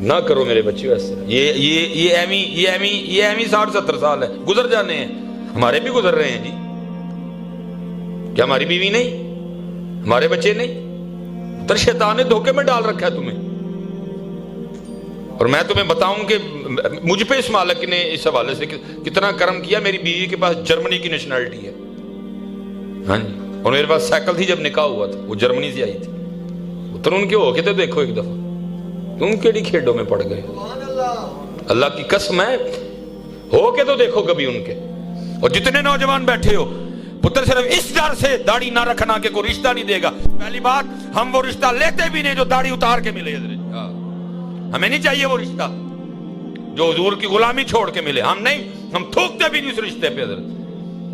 نہ کرو میرے بچے ایسے. یہ ایمی 60-70 سال ہے, گزر جانے ہیں. ہمارے بھی گزر رہے ہیں جی. کیا ہماری بیوی نہیں, ہمارے بچے نہیں؟ تو شیطان نے دھوکے میں ڈال رکھا ہے تمہیں. اور میں تمہیں بتاؤں کہ مجھ پہ اس مالک نے اس حوالے سے کتنا کرم کیا. میری بیوی کے پاس جرمنی کی نیشنلٹی ہے. ہاں جی. اور میرے پاس سائیکل تھی جب نکاح ہوا تھا, وہ جرمنی سے آئی تھی. تو ان کے ہو کے تو دیکھو ایک دفعہ, تم کیڑی کھیڈوں میں پڑ گئے. اللہ کی قسم ہے, ہو کے تو دیکھو کبھی ان کے. اور جتنے نوجوان بیٹھے ہو پتر, صرف اس ڈر سے داڑھی نہ رکھنا کہ کوئی رشتہ نہیں دے گا. پہلی بات, ہم وہ رشتہ لیتے بھی نہیں جو داڑھی اتار کے ملے. ہمیں نہیں چاہیے وہ رشتہ جو حضور کی غلامی چھوڑ کے ملے. ہم نہیں, ہم تھوکتے بھی نہیں اس رشتے پہ.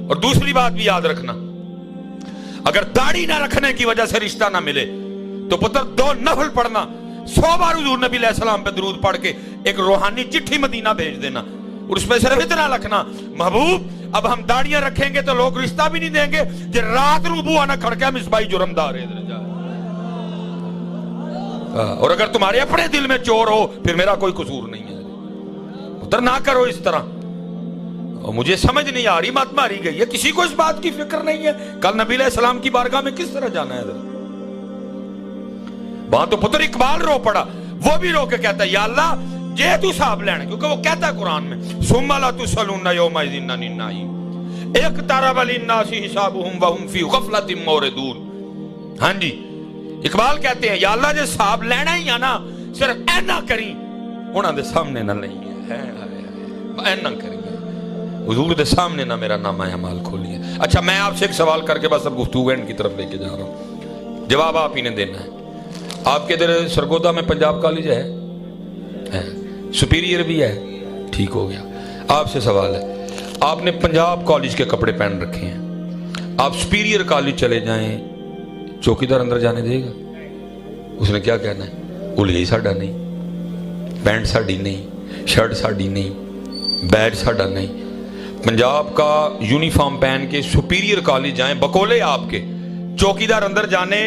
اور دوسری بات بھی یاد رکھنا, اگر داڑھی نہ رکھنے کی وجہ سے رشتہ نہ ملے تو پتر 2 نفل پڑھنا, 100 بار حضور نبی علیہ السلام پہ درود پڑھ کے ایک روحانی چٹھی مدینہ بھیج دینا. اور اس میں صرف اتنا لکھنا, محبوب اب ہم داڑیاں رکھیں گے تو لوگ رشتہ بھی نہیں دیں گے, کہ رات نو بوا نہ کھڑ کے مصباحی جرمدار ہے. اور اگر تمہارے اپنے دل میں چور ہو پھر میرا کوئی قصور نہیں ہے. ادھر نہ کرو اس طرح. اور مجھے سمجھ نہیں آ رہی, مت ماری گئی ہے, کسی کو اس بات کی فکر نہیں ہے کل نبی علیہ السلام کی بارگاہ میں کس طرح جانا ہے. وہاں تو پتر اقبال رو پڑا, وہ بھی رو کے کہتا ہے یا اللہ جے تو حساب لینا, کیونکہ وہ کہتا ہے قرآن میں ثم لا تسألون یومئذ عن النعیم اقترب للناس حسابهم وهم فی غفلۃ موردون. ہاں جی, اقبال کہتے ہیں یا اللہ جے حساب لینا ہی ہے نا, صرف اینا کری انہاں دے سامنے نہ لئیے, اینا کری حضور دے سامنے نہ میرا نامہ اعمال کھولیے. اچھا, میں آپ سے ایک سوال کر کے بس اب گفتگو اینڈ کی طرف لے کے جا رہا ہوں, جواب آپ ہی نے دینا ہے. آپ کے ادھر سرگودا میں پنجاب کالج ہے, سپیریئر بھی ہے, ٹھیک ہو گیا. آپ سے سوال ہے, آپ نے پنجاب کالج کے کپڑے پہن رکھے ہیں, آپ سپیریئر کالج چلے جائیں, چوکیدار اندر جانے دے گا؟ اس نے کیا کہنا ہے, الیائی ساڈا نہیں, پینٹ ساڈی نہیں, شرٹ ساڈی نہیں, بیج ساڈا نہیں. پنجاب کا یونیفارم پہن کے سپیریئر کالج جائیں بکولے آپ کے, چوکیدار اندر جانے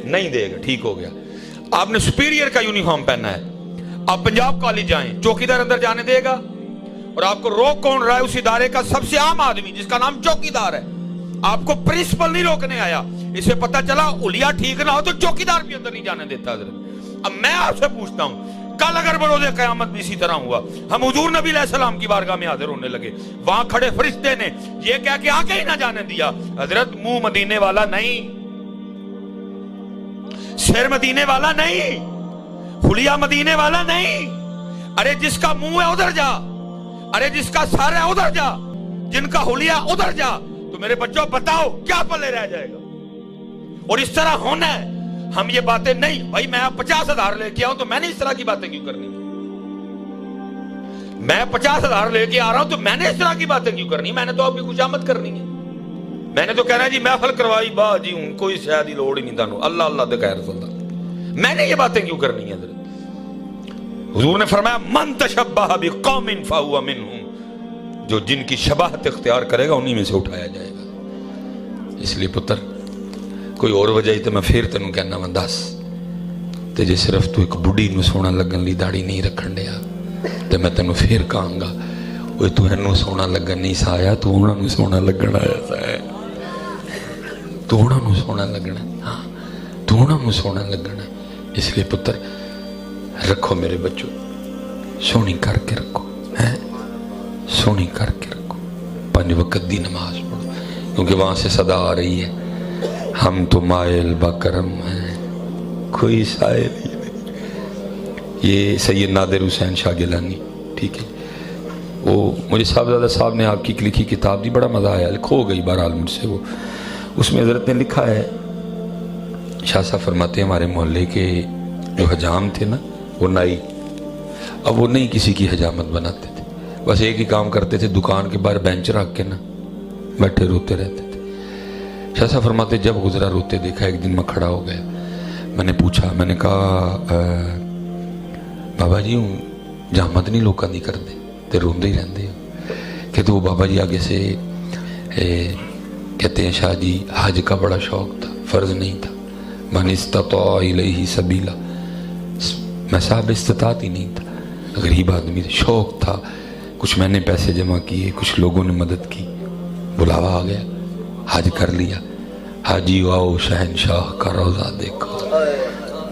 نہیں دے گا. ٹھیک ہو گیا. آپ نے سپیریئر کا یونیفارم پہننا ہے, آپ پنجاب کالج جائیں, چوکیدار اندر جانے دے گا؟ اور آپ کو روک کون رہا ہے؟ اس ادارے کا سب سے عام آدمی جس کا نام چوکیدار ہے. آپ کو پرنسپل نہیں روکنے آیا, اسے پتا چلا اولیا ٹھیک نہ ہو تو چوکیدار بھی اندر نہیں جانے دیتا. اب میں آپ سے پوچھتا ہوں, کل اگر بروز قیامت بھی اسی طرح ہوا, ہم حضور نبی علیہ السلام کی بارگاہ میں حاضر ہونے لگے, وہاں کھڑے فرشتے نے یہ کہہ کے آگے ہی نہ جانے دیا, حضرت منہ مدینے والا نہیں, سر مدینے والا نہیں, خلیا مدینے والا نہیں, ارے جس کا منہ ہے ادھر جا, ارے جس کا سر ہے ادھر جا, جن کا خلیا ادھر جا. تو میرے بچوں بتاؤ کیا پلے رہ جائے گا؟ اور اس طرح ہونا ہے. ہم یہ باتیں نہیں, بھائی میں 50,000 لے کے آؤں تو میں نے اس طرح کی باتیں کیوں کرنی ہے؟ میں 50,000 لے کے آ رہا ہوں تو میں نے اس طرح کی باتیں کیوں کرنی ہے؟ میں نے تو آپ کی خوشامد کرنی ہے. میں نے تو کہنا ہے جی محفل کروائی با جی ہوں, کوئی شاید ہی لوڑ ہی نہیں تھانو, اللہ اللہ دے خیر رسول اللہ. میں نے یہ باتیں کیوں کرنی ہے؟ حضور نے فرمایا من تشبہ بقوم فہو منہم, جو جن کی شباہت اختیار کرے گا انہی میں سے اٹھایا جائے گا. اس لیے پتر کوئی اور وجہ ہی تو میں پھر تینوں کہنا میں دس, تے جے صرف تو ایک بڑھی نو سونا لگن لی داڑھی نہیں رکھن دیا تے میں تینوں پھر کہاں گا وہ تو اینو سونا لگن نہیں سا آیا, تو انہوں نے سونا لگن آیا سا ہے, تو انہوں نے سونا لگنا, ہاں تو انہوں نے سونا لگنا. اس لیے پتر رکھو میرے بچوں, سونی کر کے رکھو, سونی کر کے رکھو, 5 وقت دی نماز پڑھو, کیونکہ وہاں سے صدا آ رہی ہے ہم تو مائل بکرم ہیں کوئی سائل ہی نہیں. یہ سید نادر حسین شاہ گیلانی, ٹھیک ہے, وہ مجھے صاحبزادہ صاحب نے آپ کی لکھی کتاب دی, بڑا مزہ آیا, کھو گئی بہرحال مجھ سے وہ. اس میں حضرت نے لکھا ہے, شاہ صاحب فرماتے ہیں ہمارے محلے کے جو حجام تھے نا وہ نائی, اب وہ نہیں کسی کی حجامت بناتے تھے, بس ایک ہی کام کرتے تھے, دکان کے باہر بینچ رکھ کے نا بیٹھے روتے رہتے تھے. شاہ صاحب فرماتے جب گزرا روتے دیکھا, ایک دن میں کھڑا ہو گیا, میں نے پوچھا, میں نے کہا بابا جی ہوں جامت نہیں لوکاں دی کردے تے روندے ہی رہندے ہو؟ کہ تو بابا جی آگے سے کہتے ہیں شاہ جی حج کا بڑا شوق تھا, فرض نہیں تھا, من استطاع الیہ سبیلا, میں صاحب استطاعت ہی نہیں تھا، غریب آدمی تھا، شوق تھا، کچھ میں نے پیسے جمع کیے، کچھ لوگوں نے مدد کی، بلاوا آ گیا، حج کر لیا۔ حاجی آؤ شہنشاہ کا روضہ دیکھو،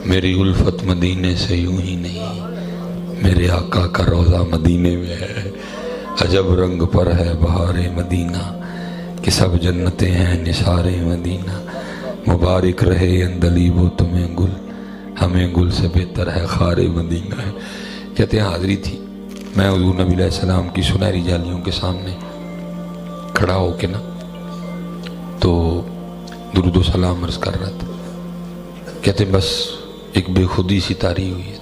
میری الفت مدینے سے یوں ہی نہیں، میرے آقا کا روضہ مدینے میں ہے، عجب رنگ پر ہے بہار مدینہ، کہ سب جنتیں ہیں نثار مدینہ، مبارک رہے اندلیب و تمہیں گل، ہمیں گل سے بہتر ہے خار مدینہ ہے۔ کہتے ہیں حاضری تھی، میں حضور نبی علیہ السلام کی سنہری جالیوں کے سامنے کھڑا ہو کے نا تو درود و سلام عرض کر رہا تھا۔ کہتے ہیں بس ایک بے خودی سی طاری ہوئی ہے،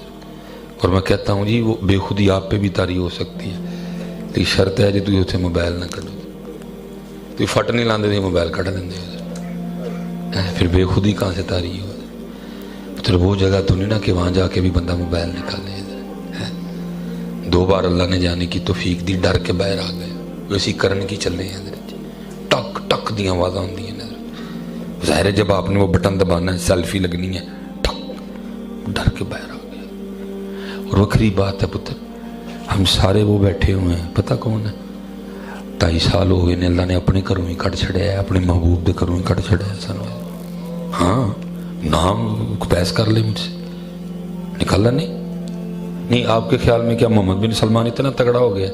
اور میں کہتا ہوں جی وہ بے خودی آپ پہ بھی طاری ہو سکتی ہے، لیکن شرط ہے جی تو اتنے موبائل نہ کھڑو، تو فٹ نہیں لاندے تھے موبائل کھڑ لیندے ہو، پھر بے خودی کہاں سے طاری ہو؟ پھر وہ جگہ تو نہیں نا کہ وہاں جا کے بھی بندہ موبائل نکالے۔ 2 بار اللہ نے جانے کی توفیق دی، ڈر کے باہر آ گئے، ویسی کرن کی چل رہے ہیں، ٹک ٹک دی آوازاں ہوندی ہیں۔ ظاہر ہے جب آپ نے وہ بٹن دبانا ہے، سیلفی لگنی ہے، ٹک، ڈر کے باہر آ گیا۔ اور وکری بات ہے پتر، ہم سارے وہ بیٹھے ہوئے ہیں، پتہ کون ہے؟ 2.5 سال ہو گئے نے اللہ نے اپنے گھروں ہی کٹ چھڑیا ہے، اپنے محبوب دے گھروں ہی کٹ چھڑیا ہے سانو۔ ہاں نام پیس کر لے مجھ سے، نکالا نہیں۔ آپ کے خیال میں کیا محمد بن سلمان اتنا تگڑا ہو گیا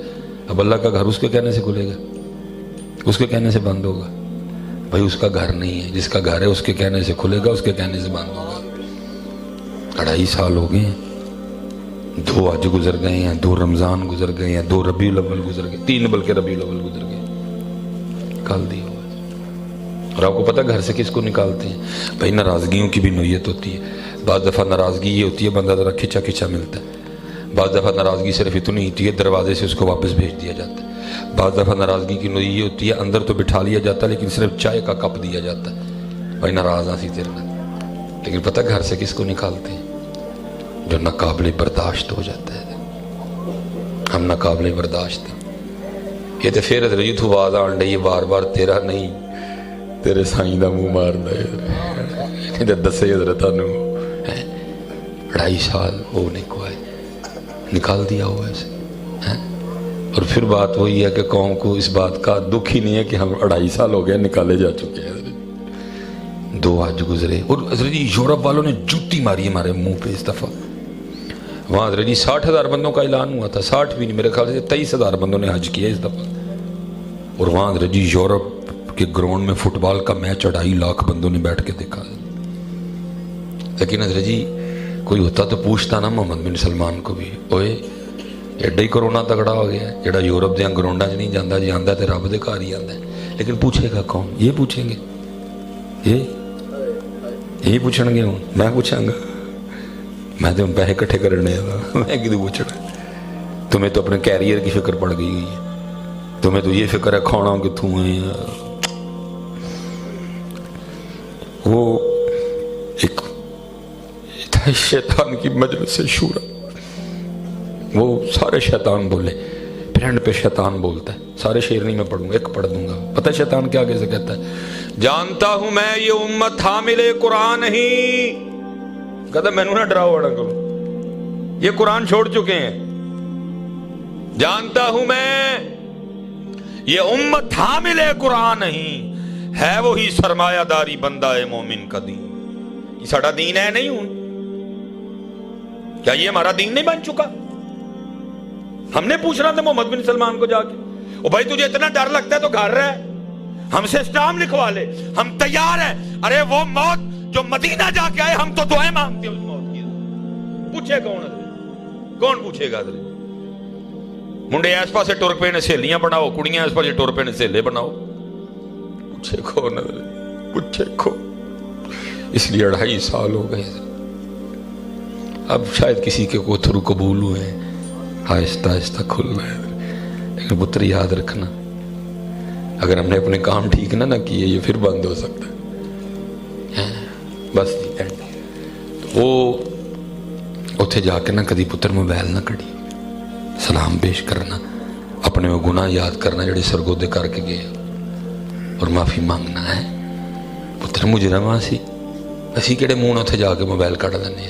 اب اللہ کا گھر اس کے کہنے سے کھلے گا، اس کے کہنے سے بند ہوگا؟ بھائی اس کا گھر نہیں ہے، جس کا گھر ہے اس کے کہنے سے کھلے گا، اس کے کہنے سے بند ہوگا۔ 2.5 سال ہو گئے ہیں، 2 حج گزر گئے ہیں، 2 رمضان گزر گئے ہیں، 2 ربیع الاول گزر گئے، 3 بلکہ ربیع الاول گزر گئے، نکال دی ہوا۔ اور آپ کو پتہ گھر سے کس کو نکالتے ہیں؟ بھائی ناراضگیوں کی بھی نوعیت ہوتی ہے، بعض دفعہ ناراضگی یہ ہوتی ہے بندہ ذرا کھچا کھچا ملتا ہے، بعض دفعہ ناراضگی صرف اتنی ہوتی ہے دروازے سے اس کو واپس بھیج دیا جاتا ہے، بعض دفعہ ناراضگی کی نوعیت یہ ہوتی ہے اندر تو بٹھا لیا جاتا ہے لیکن صرف چائے کا کپ دیا جاتا ہے، بھائی ناراض آسی تیرے نہ۔ لیکن پتہ گھر سے کس کو نکالتے ہیں؟ جو ناقابل برداشت ہو جاتا ہے۔ ہم ناقابل برداشت ہیں، یہ تو پھر حضرت جی تو آواز آن رہی ہے بار بار، تیرا نہیں تیرے سائیں دا منہ مارنا ہے، دسے حضرت نو 2.5 سال وہ نکال دیا ہوا ایسے۔ اور پھر بات وہی ہے کہ قوم کو اس بات کا دکھ ہی نہیں ہے کہ ہم 2.5 سال ہو گئے نکالے جا چکے ہیں، 2 حج گزرے۔ اور حضرت جی یورپ والوں نے جوتی ماری ہمارے منہ پہ اس دفعہ، وہاں حضرت جی 60,000 بندوں کا اعلان ہوا تھا، 60 بھی نہیں، میرے خیال سے 23,000 بندوں نے حج کیا اس دفعہ۔ اور وہاں حضرت جی یورپ کے گراؤنڈ میں فٹ بال کا میچ 2.5 لاکھ بندوں نے بیٹھ کے دیکھا۔ لیکن حضرت جی کوئی ہوتا تو پوچھتا نا محمد بن سلمان کو بھی، اوئے ایڈا ہی کرونا تگڑا ہو گیا ہے جڑا یورپ دیا گراؤنڈاں چ نہیں جانا، جی آندا تے رب دے گھر ہی آندا ہے۔ لیکن پوچھے گا کون؟ یہ پوچھیں گے، یہ پوچھیں گے، ہوں میں پوچھاں گا، میں تو پیسے کٹھے کرنے میں کدھر پوچھنا؟ تمہیں تو اپنے کیریئر کی فکر پڑ گئی ہے، تمہیں تو یہ فکر ہے کھانا کتوں ہے۔ وہ ایک شیطان کی مجلس شورا، وہ سارے شیطان بولے، پھرنڈ پہ شیطان بولتا ہے، سارے شعر نہیں میں پڑھوں گا، ایک پڑھ دوں گا۔ پتہ ہے شیطان کیا کیسے کہتا ہے؟ جانتا ہوں میں یہ امت حامل قرآن نہیں، کہتا میں نہ ڈراؤ اڑا کرو، یہ قرآن چھوڑ چکے ہیں۔ جانتا ہوں میں یہ امت حامل قرآن نہیں، ہے وہی سرمایہ داری بندہ مومن کا دین۔ یہ ساڑا دین ہے نہیں ہوں؟ کیا یہ ہمارا دین نہیں بن چکا؟ ہم نے پوچھنا تھا محمد بن سلمان کو جا کے، او بھائی تجھے اتنا ڈر لگتا ہے تو گھر رہ، ہم سے اسٹام لکھوا لے، ہم تیار ہیں۔ ارے وہ موت جو مدینہ جا کے آئے، ہم تو دعائیں مانگتے ہیں اس موت کی۔ پوچھے کون ہے؟ کون پوچھے گا؟ منڈے اس پاسے ٹور پہ نے سہیلیاں بناؤ، کڑیاں اس پاسے ٹور پہ نے سہیلے بناؤ، پوچھے کون ہے؟ پوچھے کون؟ اس لیے 2.5 سال ہو گئے، اب شاید کسی کے کو تھرو قبول ہوئے ہیں، آہستہ آہستہ کھل رہا ہے۔ لیکن پتر یاد رکھنا، اگر ہم نے اپنے کام ٹھیک نہ کیے یہ پھر بند ہو سکتا ہے۔ بس وہ اتھے جا کے نہ کدی پتر موبائل نہ کڑی، سلام پیش کرنا، اپنے وہ گناہ یاد کرنا جڑے سرگودے کر کے گئے، اور معافی مانگنا ہے۔ پتر مجرم سی اسی کہڑے منہ اتھے جا کے موبائل کٹ لینے،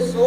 100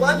5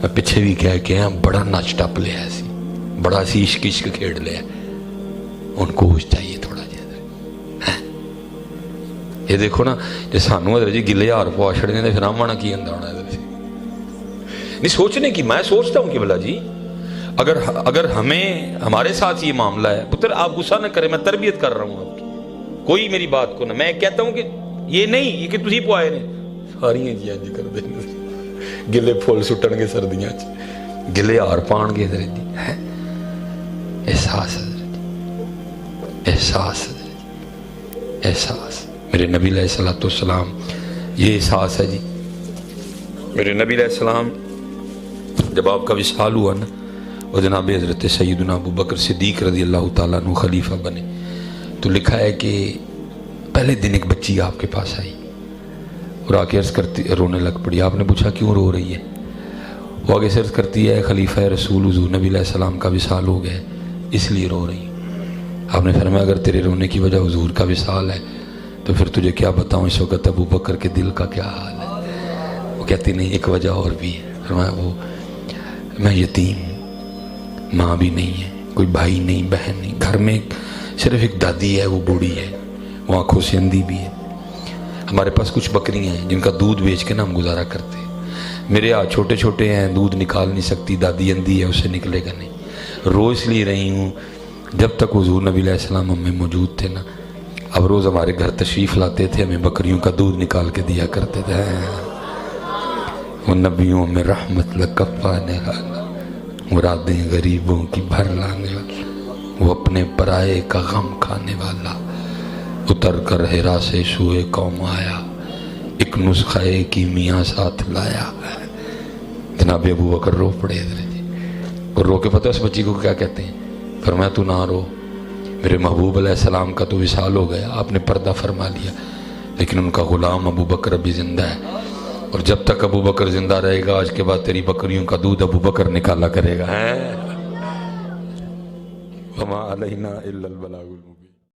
میں پیچھے بھی کہہ کے بڑا نچ ٹپ لیا سی، بڑا سی عشق عشق کھیڑ لیا، ان کو ہوش چاہیے تھوڑا جہا۔ یہ دیکھو نا جی سانو حضرت جی گلے ہار پوا چھڑنے دے پھر آمانا کی اندر ہونا ہے نہیں سوچنے کی۔ میں سوچتا ہوں کہ بلا جی اگر ہمیں ہمارے ساتھ یہ معاملہ ہے، پتر آپ غصہ نہ کریں، میں تربیت کر رہا ہوں آپ کی، کوئی میری بات کو نہ، میں کہتا ہوں کہ یہ نہیں یہ کہ تسی پوائے نے ساریاں جی انج کر دیں گلے پھول سٹن گے سردیاں چ، گلے ہار پان گے حضرت جی، احساس حضرت جی، احساس حضرت جی، احساس۔ میرے نبی علیہ السلام یہ احساس ہے جی۔ میرے نبی علیہ السلام جب آپ کا وصال ہوا نا، وہ جناب حضرت سیدنا ابو بکر صدیق رضی اللہ تعالیٰ عنہ خلیفہ بنے، تو لکھا ہے کہ پہلے دن ایک بچی آپ کے پاس آئی اور آ کے عرض کرتی رونے لگ پڑی۔ آپ نے پوچھا کیوں رو رہی ہے؟ وہ آگے سے عرض کرتی ہے خلیفہ رسول حضور نبی علیہ السلام کا وصال ہو گیا ہے اس لیے رو رہی ہوں۔ آپ نے فرمایا اگر تیرے رونے کی وجہ حضور کا وصال ہے تو پھر تجھے کیا بتاؤں اس وقت ابو بکر کے دل کا کیا حال ہے۔ وہ کہتی نہیں ایک وجہ اور بھی ہے۔ فرمایا وہ میں یتیم ہوں، ماں بھی نہیں ہے، کوئی بھائی نہیں بہن نہیں، گھر میں صرف ایک دادی ہے، وہ بوڑھی ہے، وہ آنکھوں سے اندھی بھی ہے، ہمارے پاس کچھ بکریاں ہیں جن کا دودھ بیچ کے نا ہم گزارا کرتے ہیں، میرے ہاتھ چھوٹے چھوٹے ہیں دودھ نکال نہیں سکتی، دادی اندھی ہے اسے نکلے گا نہیں۔ رو اس لیے رہی ہوں جب تک حضور نبی علیہ السلام ہمیں موجود تھے نا، اب روز ہمارے گھر تشریف لاتے تھے، ہمیں بکریوں کا دودھ نکال کے دیا کرتے تھے۔ وہ نبیوں میں رحمت لکفانے والا، مرادیں غریبوں کی بھر لانے والا، وہ اپنے پرائے کا غم کھانے والا، اتر کر ہرا سے سوئے قوم آیا، ایک نسخہ کی میاں ساتھ لایا۔ جناب ابو بکر رو پڑے حضرت جی، اور رو کے پتہ اس بچی کو کیا کہتے ہیں؟ فرمایا تو نہ رو، میرے محبوب علیہ السلام کا تو وصال ہو گیا، آپ نے پردہ فرما لیا، لیکن ان کا غلام ابو بکر ابھی زندہ ہے، اور جب تک ابو بکر زندہ رہے گا آج کے بعد تیری بکریوں کا دودھ ابو بکر نکالا کرے گا۔ وما علینا الا البلاغ المبین۔